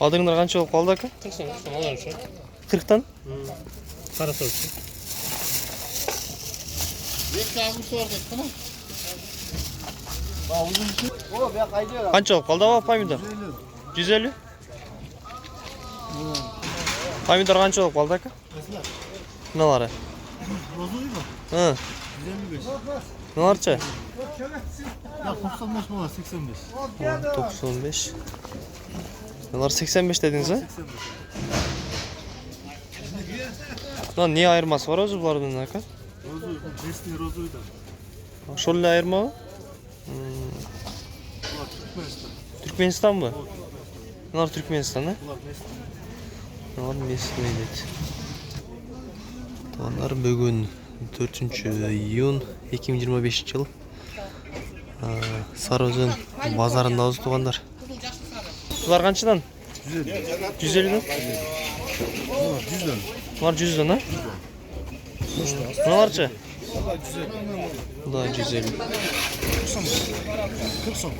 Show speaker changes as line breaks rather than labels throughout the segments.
Adыңlar qancha болып қалды ака?
40 алар үшін.
40-тан?
Қараса үшін.
Қанша болып қалды аба помидор? 150? Помидор қанша болып қалды ака? Мыналары? Hı. Мыналарча?
95 bola 85.
95. Мыналар 85 dediniz ha? Lan niye ayırması var özü bulardan aка?
Rozu, resmi rozuydu.
Şöyle ayırma mı? Türkmenistan mı? Bunlar Türkmenistan ha? Bunlar Mesne dedi. Bunlar bugün 4 iyun 2025 yıl. Sarıözен bazarında özü tuğanlar. Bunlar kaçıdan? 150'den? Bunlar 100'den ha? Bunlarca? Bu da 150.
40 son.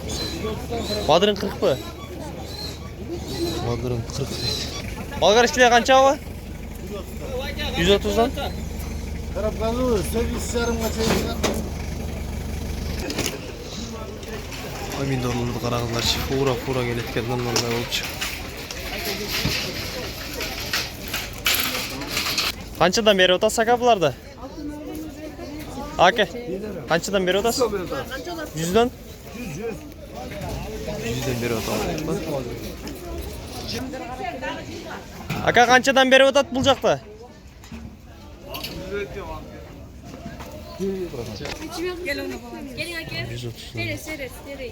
Badırın 40 mı? Badırın 40 dedi. Balgar işçiliğe kança var? 130'dan?
Karabgalı 8 yarım kaçayım.
Pomidorlardı qarağızlar. Fura geletkendan onday olupçu. Qanchadan beri otasiz aka bularda? Aka, qanchadan beri otasiz? 100'dan? 100'dan beri otasiz. Aka qanchadan beri otat bul jaqda?
Gelin aka.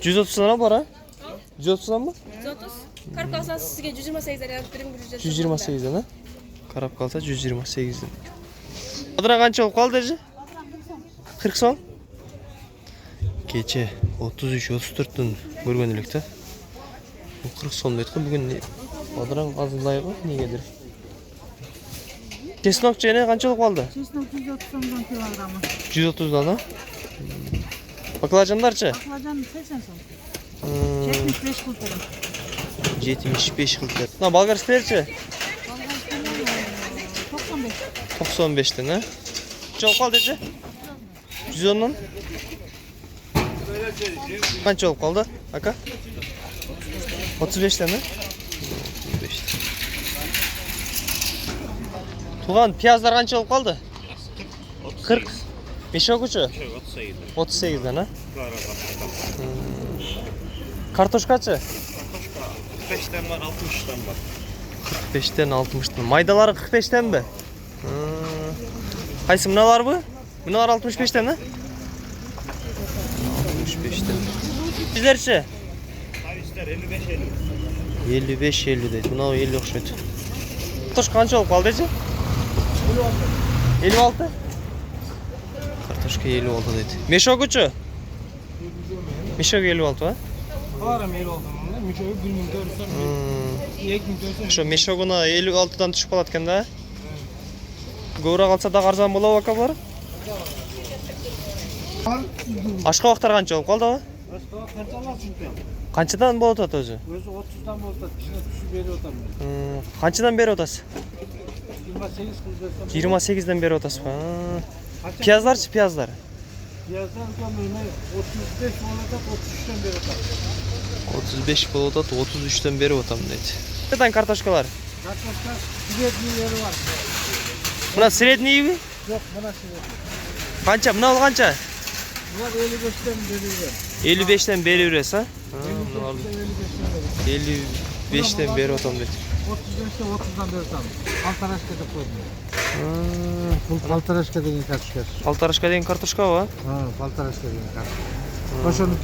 130'dan var ha? 130'dan mı?
130. Karıp kalsanız sizge 128'den alıp birim gülücüz.
128'den ha? Karab kalsa 128'den. Adına qancha olub qaldı eci? 40 son? Keche 33-34'tün görgөн elikti. 40 son deydi. Bugün Adına azılayğı negedir? Чеснок жene qancha olub qaldı?
Чеснок 130 kilogramı.
130'dan ha? Baklajanlarçı?
Baklajan 80 so'm. 75 kulturu.
75 qildi. Na Bolgar sterchi?
95.
95'ten ha? Çok qaldı-chi? 110'dan? Qancha olub qaldı aka? 35'ten ha? 35'ten. Tuğan piyazlar qancha olub qaldı? 40. Meshog'uchi? 38'dan ha? Kartoshkachi?
45'ten var, 60'tan var.
45'ten 60'tan. Maydaları 45'ten mi? Qaysi mınalar bu? Mınalar 65'ten ha? 65'ten. Sizlerçi?
Parisler 55-50.
55-50 deydi. Mına 50 oxşaydı. Kartoshka qancha olub qaldı eci? 56. Kartoshka 56 deydi. Meshog'uchi? Meshog 56 ha?
Qaram 56. Müçoyu 1 ming ko'rsam, 2 ming ko'rsam.
Şu meshog'ini 56'dan tushib qoladi ekanda. Ko'ra qalsa da arzon bo'ladi aka bular. Ашқа вақтар қанша болып қалды ау? Қаншадан болып отады өзі?
Өзі 30'dan болып отады, кішіне түсіп беріп отамын.
Қаншадан бері отасыз?
28 қыз берсем.
28'den beri otası var. Piyazlarçı piyazlar.
Piyazlar gömüğüne 35 olarak 33'ten beri otam.
35 bol otat 33'ten beri otam dedi. Neden kartoşkalar?
Kartoşka siretlileri var.
Buna siretniyi mi?
Yok buna siretli.
Kança? Buna ol kança?
Bunlar 55'ten beri ver.
55'ten beri üresi ha?
55'ten beri.
55'ten beri otam dedi.
35'te 30'dan beri otam. Altaraşka'da koydum. Altaraşka деген kartoşka.
Altaraşka деген kartoşka var.
Ha, Altaraşka деген kartoşka. Oşonun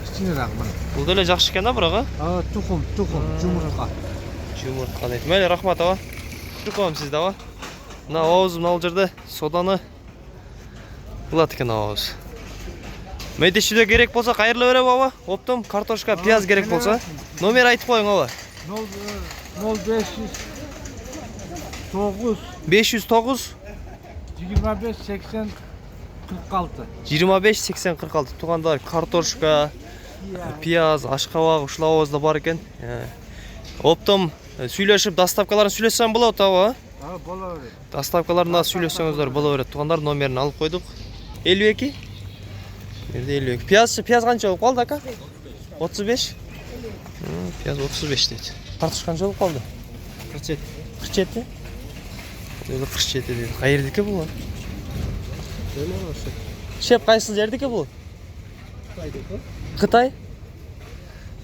kichikroq mana.
Bu da öyle жақсы екен да бірақ а?
Ha, tuxum, жұмыртқа.
Жұмыртқа дейді. Мейлі рахмат ава. Жүріп сізді ава. Мына ауыз мына жерде соданы болады екен ауыз. Медешуде керек болса қайырлы беріп ава. Оптым картошка, пияз керек болса. Номер айтып қойың ава.
0509
509
25 80 46.
25 80 46 туғандар картошка, пияз, ашқабақ, ушул ауызда бар екен. Оптым Сүйлөшүп доставкаларын сүйлөшсөм болот аба.
Бола берет.
Доставкаларына сүйлөшсөңүздөр боло берет. Туугандар номерин алып койдук. 52. Жерде 52. Пияз канча болуп калды ака? 35. Пияз 35 дейт. Картош канча болуп калды?
47.
47. Өзү 47 дейт. Кайердики бул? Шеп кайсыл жердики бул? Кытай.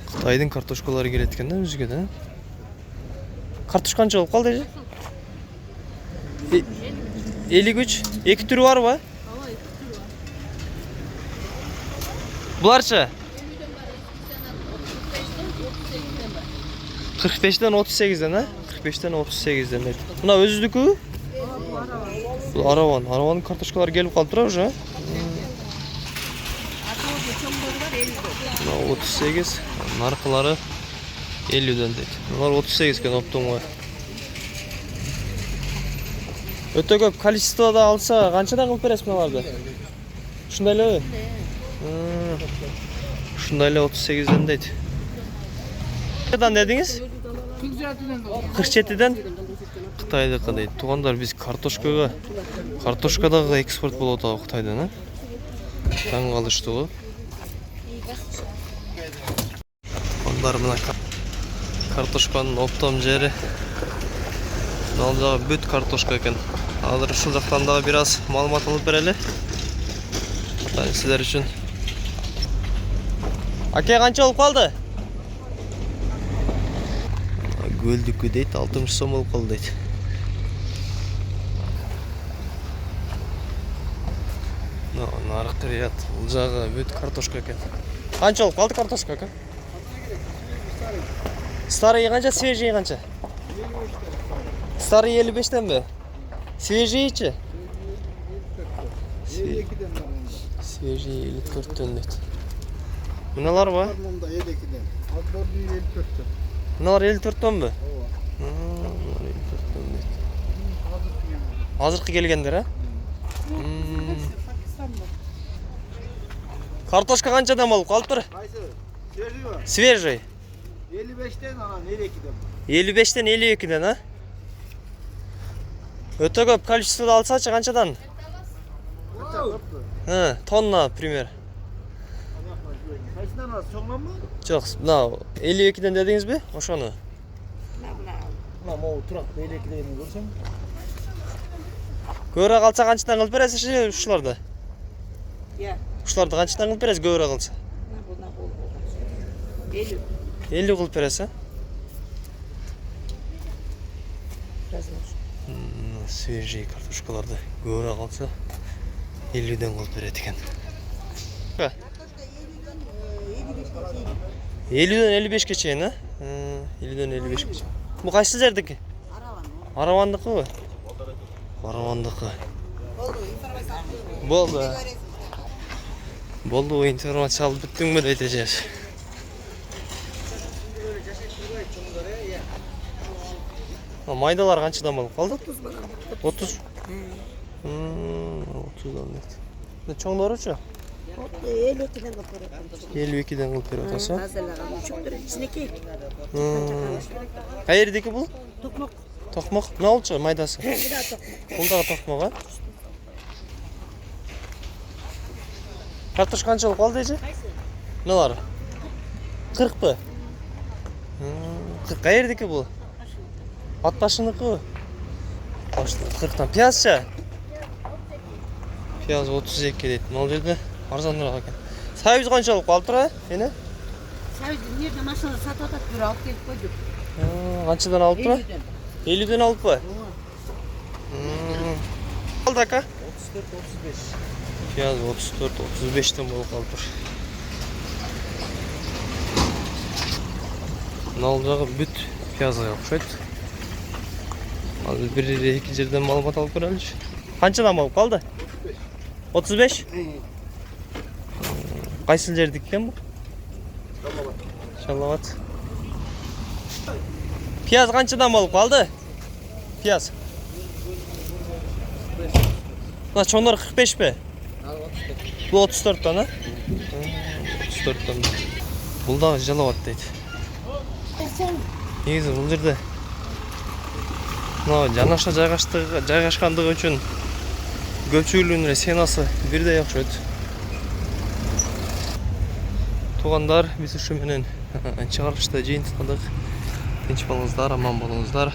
Кытайдын картошкалары келет экен да бизге да. Картош канча болуп калды эже? 53. Эки түрү барбы?
Ооба, 2 түрү бар.
Буларчы? 45'ten 38'den ha? 45'ten 38'den deydi. Buna özüdükü? Bu araban. Arabanın kartoşkaları gelip kalıp durar уже. Buna 38. Narkıları 50'den deydi. Bunlar 38 iken optum var. Öte köp количествоda alsa kançadan kılıp beresiz bunalarda? Şunday ele? Şunday ele 38'den deydi. Kaçdan dediniz? 47'den Қытайдыкы дейт. Тугандар биз картошкадагы экспорт болуп атабы Кытайдан, а? Таң калыштыбы. Тугандар мына картошканын оптом жери. Ал жагы бүт картошка экен. Азыр ушул жактан дагы бир аз маалымат алып берели. Сиздер үчүн. Аке канча болуп калды? Гөлдүкү дейт, 60 сом болуп калды дейт. Нарык кырият, бул жагы бүт картошка экен. Канча болуп калды картошка ака? Старый канча, свежий канча? Старый 55'ten Свежийчи?
52'den var.
Свежий 54'ten дейт. Мыналар ба?
Мында 52'den. Адбор 54'ten.
Мыналар 54'ten бе?
Ооба.
54'ten дейт. Азыркы келгендер, а? Картошка канчадан болуп калыптыр?
Кайсы? Свежий var.
Свежий.
55'ten анан 52'den.
55'ten 52'den, а? Өтө көп количествода алсачы канчадан? Тонна, пример.
Кайсынан аласыз? Чоңнанбы?
Жок, мына 52'den дедиңиз бе? Ошону.
Мына могу турак 52'ден көрсөң.
Көбүрөөк алса канчадан кылып бересиз ушуларды?
Иә.
Ушуларды канчадан кылып бересиз көбүрөөк алса? 50 кылып бересиз, а? Свежий картошкаларды көбүрөөк алса 50'den кылып берет экен. 50'den 55'ke чейин, а? 50'den 55'ke чейин. Бу кайсы жердики? Аравандыкы? Аравандыкы. Болду. Болду, информация алып бүттүңбү дейт эже. Майдалар канчадан болуп калды? 30. 30дан дейт. Чоңдоручу?
52'den kılıp berет.
52'den кылып берип атасың.
Азырлаган үчүктөр кичинекей.
Кайердики бул?
Токмок.
Токмок. Эмне болчу майдасы?
Бира токмок.
Бул дагы токмок, а? Картош канча болуп калды эже? Мыналар? 40 Кайердики бул? Ат башыныкы? 40'tan. Пиязчы? Пияз 32 дейт. Мал жерде арзаныраак экен. Сайыз канча болуп калыптыр, а? Эне?
Сайыз эмнеде машина сатып атат, бир алып келип койдук.
Канчадан алып тура? 50'den алыппы? Калды ака? 34-35. Пияз 34-35'ten болуп калыптыр. Мынал жагы бүт пиязга окшойт. Азыр бир-эки жерден маалымат алып көрөлүчү. Канчадан болуп калды? 35? Кайсыл жердики экен бу? Жалават. Пияз канчадан болуп калды? Пияз. Мына чоңдор 45 бе? Бул 34'тан, а? 34'тан. Бул дагы жалават дейт. Негизи бул жерде Мына жанаша жайгашкандыгы үчүн көпчүлүгүнүн сенасы бирдей окшойт. Туугандар, биз ушу менен чыгарылышты жыйынтыктадык. Тинч болуңуздар, аман болуңуздар.